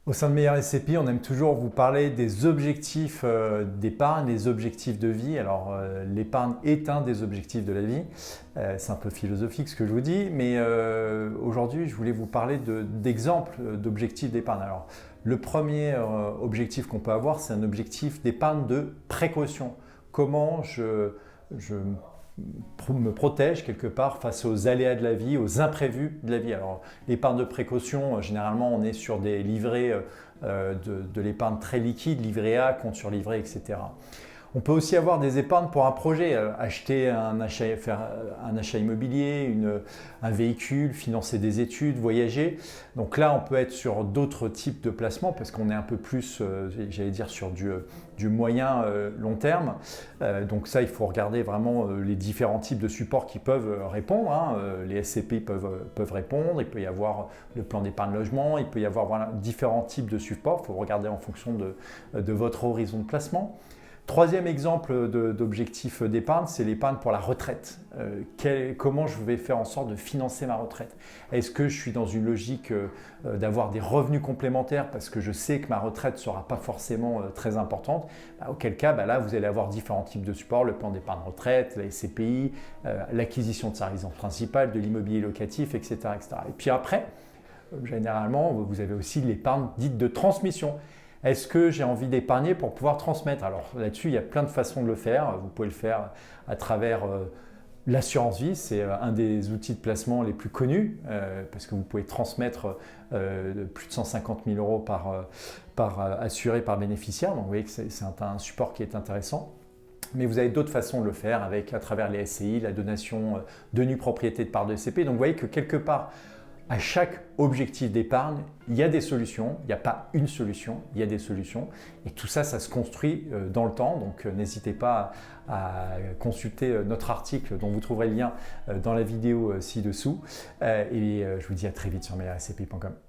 Au sein de Meilleur SCPI, on aime toujours vous parler des objectifs d'épargne, des objectifs de vie. Alors, l'épargne est un des objectifs de la vie. C'est un peu philosophique ce que je vous dis, mais aujourd'hui, je voulais vous parler d'exemples d'objectifs d'épargne. Alors, le premier objectif qu'on peut avoir, c'est un objectif d'épargne de précaution. Comment je me protège quelque part face aux aléas de la vie, aux imprévus de la vie. Alors, l'épargne de précaution, généralement, on est sur des livrets de l'épargne très liquide, livret A, compte sur livret, etc. On peut aussi avoir des épargnes pour un projet, faire un achat immobilier, un véhicule, financer des études, voyager. Donc là, on peut être sur d'autres types de placements parce qu'on est un peu plus, j'allais dire, sur du moyen long terme. Donc ça, il faut regarder vraiment les différents types de supports qui peuvent répondre. Les SCPI peuvent répondre. Il peut y avoir le plan d'épargne logement. Il peut y avoir différents types de supports. Il faut regarder en fonction de votre horizon de placement. Troisième exemple d'objectif d'épargne, c'est l'épargne pour la retraite. Comment je vais faire en sorte de financer ma retraite? Est-ce que je suis dans une logique d'avoir des revenus complémentaires parce que je sais que ma retraite ne sera pas forcément très importante? Auquel cas, là, vous allez avoir différents types de supports, le plan d'épargne retraite, la SCPI, l'acquisition de sa résidence principale, de l'immobilier locatif, etc., etc. Et puis après, généralement, vous avez aussi l'épargne dite de transmission. Est-ce que j'ai envie d'épargner pour pouvoir transmettre? Alors là-dessus, il y a plein de façons de le faire. Vous pouvez le faire à travers l'assurance vie, c'est un des outils de placement les plus connus parce que vous pouvez transmettre plus de 150 000 euros par assuré par bénéficiaire. Donc vous voyez que c'est un support qui est intéressant. Mais vous avez d'autres façons de le faire à travers les SCI, la donation de nue propriété de part de SCPI. Donc vous voyez que quelque part, à chaque objectif d'épargne, il y a des solutions. Il n'y a pas une solution, il y a des solutions. Et tout ça, ça se construit dans le temps. Donc n'hésitez pas à consulter notre article dont vous trouverez le lien dans la vidéo ci-dessous. Et je vous dis à très vite sur meilleurscpi.com.